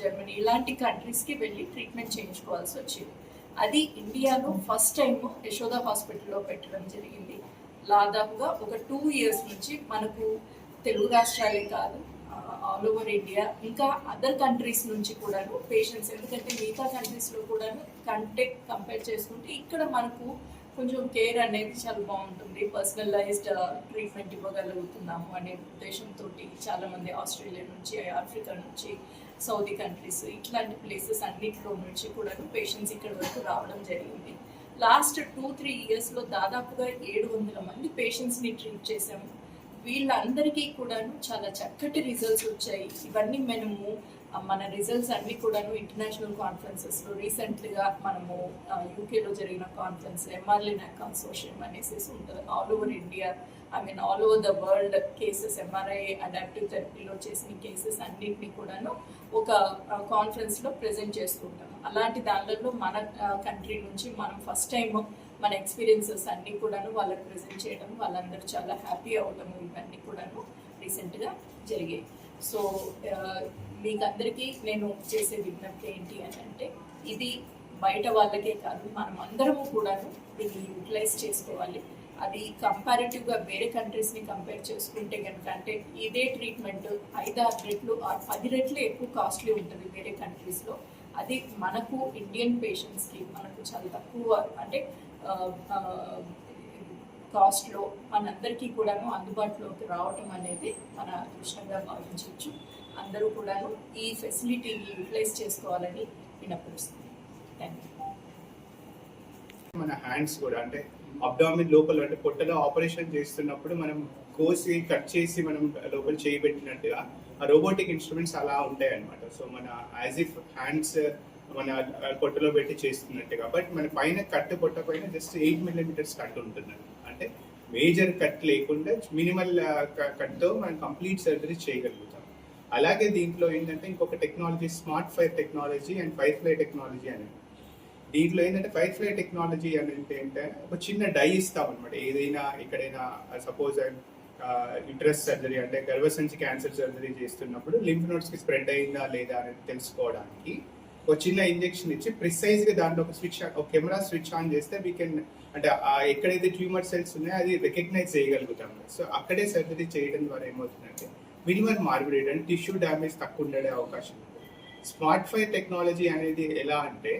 Germany ఇలాంటి కంట్రీస్కి వెళ్ళి ట్రీట్మెంట్ చేయించుకోవాల్సి వచ్చింది. అది ఇండియాలో ఫస్ట్ టైం యశోద హాస్పిటల్లో పెట్టడం జరిగింది. దాదాపుగా ఒక 2 years నుంచి మనకు తెలుగు రాష్ట్రాలే కాదు, ఆల్ ఓవర్ ఇండియా, ఇంకా అదర్ కంట్రీస్ నుంచి కూడాను పేషెంట్స్, ఎందుకంటే మిగతా కంట్రీస్లో కూడాను కంపేర్ చేసుకుంటే ఇక్కడ మనకు కొంచెం కేర్ అనేది చాలా బాగుంటుంది, పర్సనలైజ్డ్ ట్రీట్మెంట్ ఇవ్వగలుగుతున్నాము అనే ఉద్దేశంతో చాలామంది ఆస్ట్రేలియా నుంచి, ఆఫ్రికా నుంచి, సౌదీ కంట్రీస్ ఇట్లాంటి ప్లేసెస్ అన్నింటిలో నుంచి కూడా పేషెంట్స్ ఇక్కడ వరకు రావడం జరిగింది. లాస్ట్ 2-3 yearsలో దాదాపుగా 700 మంది పేషెంట్స్ని ట్రీట్ చేసాము. వీళ్ళందరికీ కూడాను చాలా చక్కటి రిజల్ట్స్ వచ్చాయి. ఇవన్నీ మన రిజల్ట్స్ అన్నీ కూడాను ఇంటర్నేషనల్ కాన్ఫరెన్సెస్లో రీసెంట్గా మనము యూకేలో జరిగిన కాన్ఫరెన్స్ MR-Linac కన్సోర్షియం అనేసి ఉంటుంది. All over India, all over the world cases, MRI adaptive థెరపీలో చేసిన కేసెస్ అన్నింటినీ కూడాను ఒక కాన్ఫరెన్స్లో ప్రజెంట్ చేసుకుంటాము. అలాంటి దానిలో మన కంట్రీ నుంచి మనం ఫస్ట్ టైం మన ఎక్స్పీరియన్సెస్ అన్నీ కూడాను వాళ్ళకి ప్రజెంట్ చేయడం, వాళ్ళందరూ చాలా హ్యాపీ అవ్వడం, ఇవన్నీ కూడాను రీసెంట్గా జరిగాయి. సో మీకు అందరికీ నేను చేసే విజ్ఞప్తి ఏంటి అని అంటే, ఇది బయట వాళ్ళకే కాదు, మనం అందరము కూడాను దీన్ని యూటిలైజ్ చేసుకోవాలి. అది కంపారిటివ్గా వేరే కంట్రీస్ని కంపేర్ చేసుకుంటే కనుక, అంటే ఇదే ట్రీట్మెంట్ 5-6 రెట్లు 10 రెట్లు ఎక్కువ కాస్ట్లీ ఉంటుంది వేరే కంట్రీస్లో. అది మనకు ఇండియన్ పేషెంట్స్కి మనకు చాలా తక్కువ, అంటే కాస్ట్లో మనందరికీ కూడాను అందుబాటులోకి రావటం అనేది మన అదృష్టంగా భావించవచ్చు. అందరూ కూడాను ఈ ఫెసిలిటీని యూటిలైజ్ చేసుకోవాలని వినపడుస్తుంది. Thank you. మన హ్యాండ్స్ కూడా, అంటే అబ్డామిన్ లోపల, అంటే పొట్టలో ఆపరేషన్ చేస్తున్నప్పుడు మనం కోసి కట్ చేసి మనం లోపల చేయబెట్టినట్టుగా ఆ రోబోటిక్ ఇన్స్ట్రుమెంట్స్ అలా ఉంటాయి అన్నమాట. సో మన యాజ్ ఇఫ్ హ్యాండ్స్ మన పొట్టలో పెట్టి చేస్తున్నట్టుగా, బట్ మన పైన కట్ పొట్ట పైన జస్ట్ 8 millimeters కట్ ఉంటుంది. అంటే మేజర్ కట్ లేకుండా మినిమల్ కట్తో మనం కంప్లీట్ సర్జరీ చేయగలుగుతాం. అలాగే దీంట్లో ఏంటంటే ఇంకొక technology, smart fire technology and firefly technology అనేది. దీంట్లో ఏంటంటే ఫైర్ఫ్లై టెక్నాలజీ అనేది ఏంటంటే ఒక చిన్న డై ఇస్తాం అనమాట. ఏదైనా ఎక్కడైనా సపోజ్ యుటరస్ సర్జరీ, అంటే గర్భసంచి క్యాన్సర్ సర్జరీ చేస్తున్నప్పుడు లింఫ్ నోడ్స్కి స్ప్రెడ్ అయిందా లేదా అనేది తెలుసుకోవడానికి ఒక చిన్న ఇంజెక్షన్ ఇచ్చి ప్రిసైజ్గా దాంట్లో ఒక కెమెరా స్విచ్ ఆన్ చేస్తే వీ కెన్, అంటే ఎక్కడైతే ట్యూమర్ సెల్స్ ఉన్నాయో అది రికగ్నైజ్ చేయగలుగుతాం. సో అక్కడే సర్జరీ చేయడం ద్వారా ఏమవుతుందంటే మినిమల్ మార్బిడిటీ, అంటే టిష్యూ డ్యామేజ్ తక్కువ ఉండే అవకాశం ఉంది. స్మార్ట్ ఫైర్ టెక్నాలజీ అనేది ఎలా అంటే,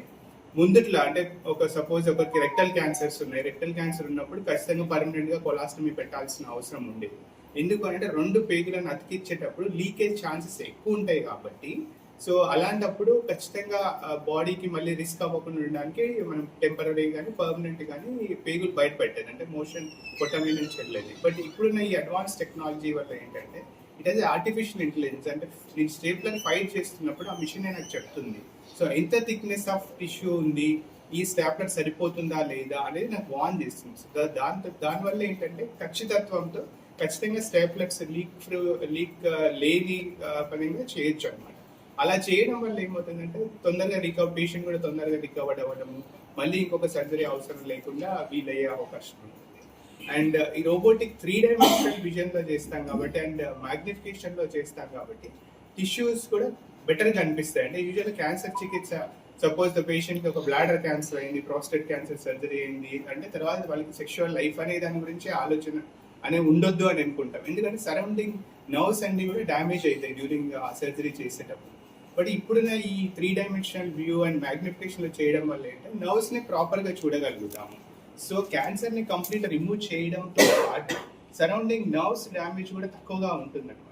ముందుట్లో అంటే ఒక సపోజ్ ఒకరికి రెక్టల్ క్యాన్సర్స్ ఉన్నాయి. రెక్టల్ క్యాన్సర్ ఉన్నప్పుడు ఖచ్చితంగా పర్మనెంట్గా కొలాస్టమీ పెట్టాల్సిన అవసరం ఉండేది. ఎందుకు అంటే 2 పేగులను అతికించేటప్పుడు లీకేజ్ ఛాన్సెస్ ఎక్కువ ఉంటాయి కాబట్టి. సో అలాంటప్పుడు ఖచ్చితంగా బాడీకి మళ్ళీ రిస్క్ అవ్వకుండా ఉండడానికి మనం టెంపరీ కానీ పర్మనెంట్ కానీ పేగులు బయట పెట్టేది, అంటే మోషన్ పొట్ట మీద నుంచి వెళ్ళేది. బట్ ఇప్పుడున్న ఈ అడ్వాన్స్ టెక్నాలజీ వల్ల ఏంటంటే ఇట్ ఈస్ ఆర్టిఫిషియల్ ఇంటెలిజెన్స్. అంటే నేను స్టేప్లర్ ఫైట్ చేస్తున్నప్పుడు ఆ మిషన్ నాకు చెప్తుంది, సో ఎంత థిక్నెస్ ఆఫ్ టిష్యూ ఉంది, ఈ స్టాప్లర్ సరిపోతుందా లేదా అనేది నాకు వార్న్ చేస్తుంది. సో దానివల్ల ఏంటంటే ఖచ్చితత్వంతో ఖచ్చితంగా స్టాప్లర్స్ లీక్ లేని పనిగా చేయొచ్చు అనమాట. అలా చేయడం వల్ల ఏమవుతుందంటే తొందరగా పేషెంట్ కూడా తొందరగా రికవర్ అవ్వడము, మళ్ళీ ఇంకొక సర్జరీ అవసరం లేకుండా వీలయ్యే అవకాశం ఉంటుంది. అండ్ ఈ రోబోటిక్ 3-dimensional విజన్లో చేస్తాం కాబట్టి, అండ్ మ్యాగ్నిఫికేషన్లో చేస్తాం కాబట్టి టిష్యూస్ కూడా బెటర్గా కనిపిస్తాయి. అంటే యూజువల్గా క్యాన్సర్ చికిత్స, సపోజ్ ద పేషెంట్కి ఒక బ్లాడర్ క్యాన్సర్ అయింది, ప్రాస్టేట్ క్యాన్సర్ సర్జరీ అయింది అంటే తర్వాత వాళ్ళకి సెక్షువల్ లైఫ్ అనే దాని గురించి ఆలోచన అనేది ఉండొద్దు అని అనుకుంటాం. ఎందుకంటే సరౌండింగ్ నర్వ్స్ అన్ని కూడా డ్యామేజ్ అవుతాయి డ్యూరింగ్ ఆ సర్జరీ చేసేటప్పుడు. బట్ ఇప్పుడున్న ఈ 3-dimensional వ్యూ అండ్ మ్యాగ్నిఫికేషన్లో చేయడం వల్ల ఏంటంటే నర్వ్స్ని ప్రాపర్గా చూడగలుగుతాము. సో క్యాన్సర్ని కంప్లీట్ రిమూవ్ చేయడంతో పాటు సరౌండింగ్ నర్వ్స్ డ్యామేజ్ కూడా తక్కువగా ఉంటుందన్నమాట.